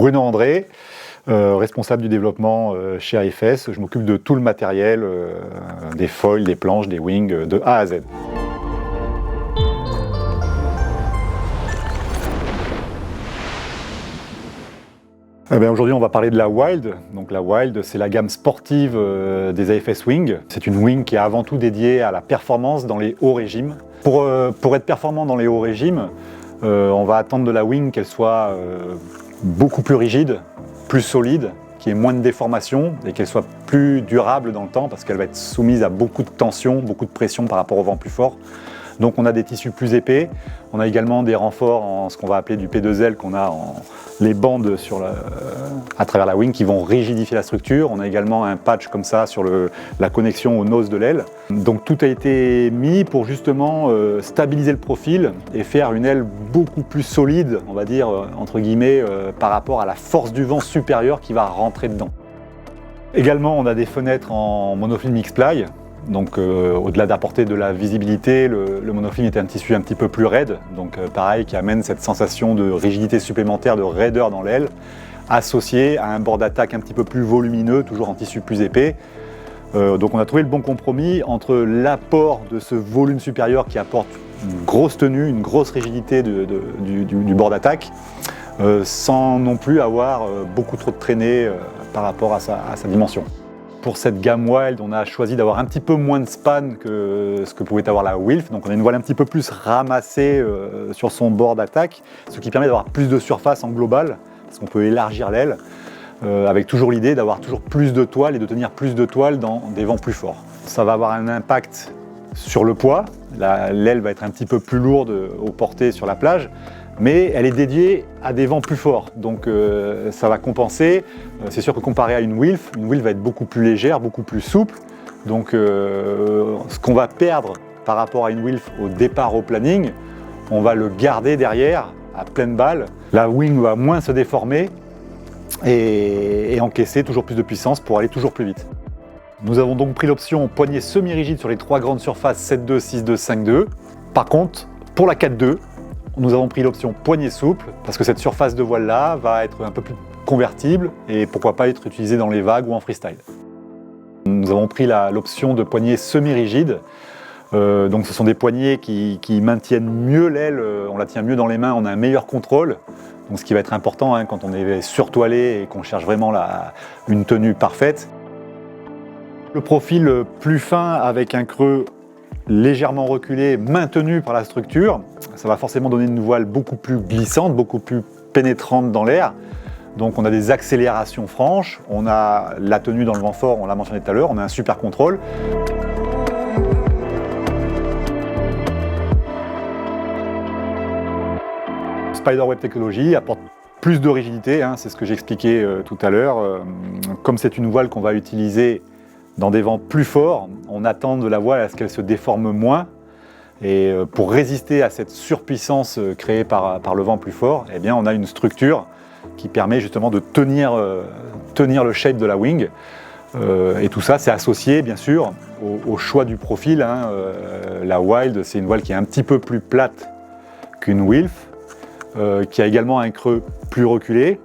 Bruno André, responsable du développement chez AFS. Je m'occupe de tout le matériel, des foils, des planches, des wings, de A à Z. Aujourd'hui, on va parler de la Wild. Donc la Wild, c'est la gamme sportive des AFS Wing. C'est une wing qui est avant tout dédiée à la performance dans les hauts régimes. Pour être performant dans les hauts régimes, on va attendre de la wing qu'elle soit beaucoup plus rigide, plus solide, qu'il y ait moins de déformation et qu'elle soit plus durable dans le temps parce qu'elle va être soumise à beaucoup de tension, beaucoup de pression par rapport au vent plus fort. Donc on a des tissus plus épais, on a également des renforts en ce qu'on va appeler du P2L qu'on a en les bandes à travers la wing qui vont rigidifier la structure. On a également un patch comme ça sur la connexion au nose de l'aile. Donc tout a été mis pour justement stabiliser le profil et faire une aile beaucoup plus solide, on va dire entre guillemets, par rapport à la force du vent supérieure qui va rentrer dedans. Également on a des fenêtres en monofilm X-Ply. Donc au-delà d'apporter de la visibilité, le monofilm est un tissu un petit peu plus raide, donc pareil qui amène cette sensation de rigidité supplémentaire, de raideur dans l'aile, associée à un bord d'attaque un petit peu plus volumineux, toujours en tissu plus épais. Donc on a trouvé le bon compromis entre l'apport de ce volume supérieur qui apporte une grosse tenue, une grosse rigidité du bord d'attaque, sans non plus avoir beaucoup trop de traînée par rapport à sa dimension. Pour cette gamme Wild, on a choisi d'avoir un petit peu moins de span que ce que pouvait avoir la Wilf. Donc on a une voile un petit peu plus ramassée sur son bord d'attaque, ce qui permet d'avoir plus de surface en global, parce qu'on peut élargir l'aile, avec toujours l'idée d'avoir toujours plus de toile et de tenir plus de toile dans des vents plus forts. Ça va avoir un impact sur le poids, l'aile va être un petit peu plus lourde au porté sur la plage, mais elle est dédiée à des vents plus forts, donc ça va compenser. C'est sûr que comparé à une Wilf va être beaucoup plus légère, beaucoup plus souple, donc ce qu'on va perdre par rapport à une Wilf au départ au planning, on va le garder derrière à pleine balle. La wing va moins se déformer et encaisser toujours plus de puissance pour aller toujours plus vite. Nous avons donc pris l'option poignée semi-rigide sur les trois grandes surfaces 7.2, 6.2, 5.2. Par contre, pour la 4.2, nous avons pris l'option poignée souple parce que cette surface de voile là va être un peu plus convertible et pourquoi pas être utilisée dans les vagues ou en freestyle. Nous avons pris l'option de poignée semi-rigide. Donc ce sont des poignées qui maintiennent mieux l'aile, on la tient mieux dans les mains, on a un meilleur contrôle. Donc ce qui va être important quand on est surtoilé et qu'on cherche vraiment une tenue parfaite. Le profil plus fin avec un creux légèrement reculé, maintenu par la structure, ça va forcément donner une voile beaucoup plus glissante, beaucoup plus pénétrante dans l'air. Donc on a des accélérations franches, on a la tenue dans le vent fort, on l'a mentionné tout à l'heure, on a un super contrôle. Spiderweb Technology apporte plus de rigidité, c'est ce que j'ai expliqué tout à l'heure. Comme c'est une voile qu'on va utiliser dans des vents plus forts, on attend de la voile à ce qu'elle se déforme moins. Et pour résister à cette surpuissance créée par le vent plus fort, eh bien, on a une structure qui permet justement de tenir le shape de la wing. Et tout ça, c'est associé bien sûr au choix du profil. La Wild, c'est une voile qui est un petit peu plus plate qu'une Wilf, qui a également un creux plus reculé.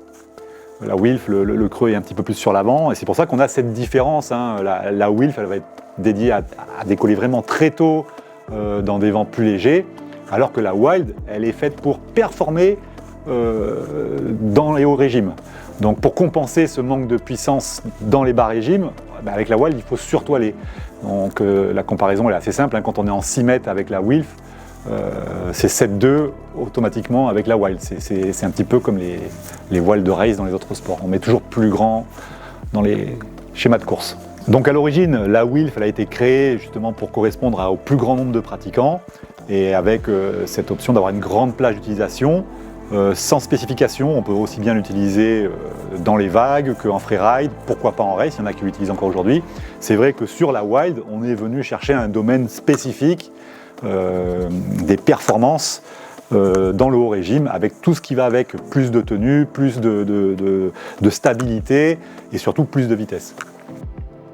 La Wilf, le creux est un petit peu plus sur l'avant, et c'est pour ça qu'on a cette différence. La Wilf, elle va être dédiée à décoller vraiment très tôt dans des vents plus légers, alors que la Wild, elle est faite pour performer dans les hauts régimes. Donc pour compenser ce manque de puissance dans les bas régimes, avec la Wild, il faut surtoiler. Donc la comparaison elle est assez simple, quand on est en 6 mètres avec la Wilf, c'est 7.2 automatiquement avec la Wild. C'est un petit peu comme les voiles de race dans les autres sports. On met toujours plus grand dans les schémas de course. Donc à l'origine, la Wilf elle a été créée justement pour correspondre au plus grand nombre de pratiquants et avec cette option d'avoir une grande plage d'utilisation. Sans spécification, on peut aussi bien l'utiliser dans les vagues qu'en freeride, pourquoi pas en race, il y en a qui l'utilisent encore aujourd'hui. C'est vrai que sur la Wild, on est venu chercher un domaine spécifique, des performances dans le haut régime, avec tout ce qui va avec, plus de tenue, plus de stabilité et surtout plus de vitesse.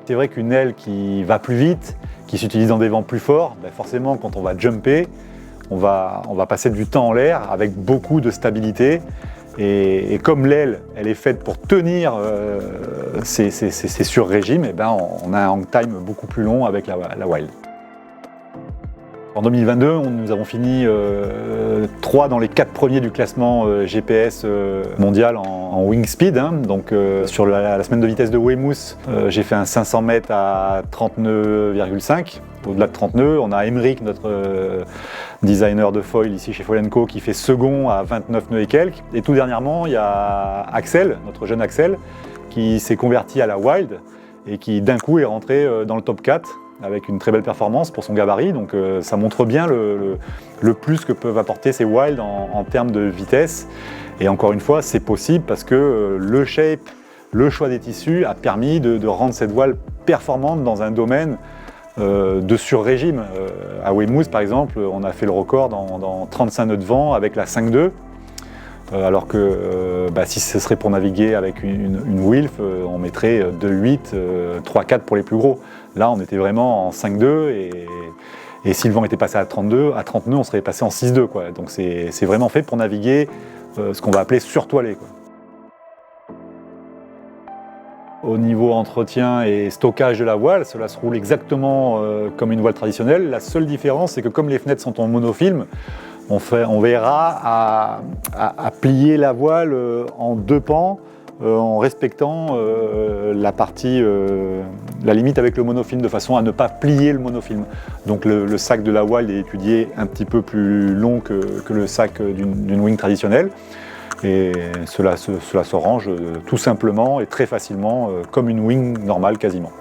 C'est vrai qu'une aile qui va plus vite, qui s'utilise dans des vents plus forts, forcément quand on va jumper, on va passer du temps en l'air avec beaucoup de stabilité Et comme l'aile, elle est faite pour tenir ces sur-régimes, on a un hang time beaucoup plus long avec la Wild. En 2022, nous avons fini 3 dans les 4 premiers du classement GPS mondial en wing speed. Donc sur la semaine de vitesse de Weymouth, j'ai fait un 500 mètres à 30 nœuds, 5. Au-delà de 30 nœuds, on a Emeric, notre designer de foil ici chez Foil & Co, qui fait second à 29 nœuds et quelques. Et tout dernièrement, il y a Axel, notre jeune Axel, qui s'est converti à la Wild et qui d'un coup est rentré dans le top 4 avec une très belle performance pour son gabarit. Donc ça montre bien le plus que peuvent apporter ces Wild en termes de vitesse. Et encore une fois, c'est possible parce que le shape, le choix des tissus a permis de rendre cette voile performante dans un domaine de sur-régime. À Weymouth, par exemple, on a fait le record dans 35 nœuds de vent avec la 5.2. Alors que si ce serait pour naviguer avec une Wilf, on mettrait 2.8, 3.4 pour les plus gros. Là, on était vraiment en 5.2 et si le vent était passé à 30 nœuds, on serait passé en 6.2, quoi. Donc c'est vraiment fait pour naviguer ce qu'on va appeler surtoilé, quoi. Au niveau entretien et stockage de la voile, cela se roule exactement comme une voile traditionnelle. La seule différence, c'est que comme les fenêtres sont en monofilm, on verra à plier la voile en 2 pans en respectant la limite avec le monofilm, de façon à ne pas plier le monofilm. Donc le sac de la Wild est étudié un petit peu plus long que le sac d'une wing traditionnelle. Et cela se range tout simplement et très facilement comme une wing normale quasiment.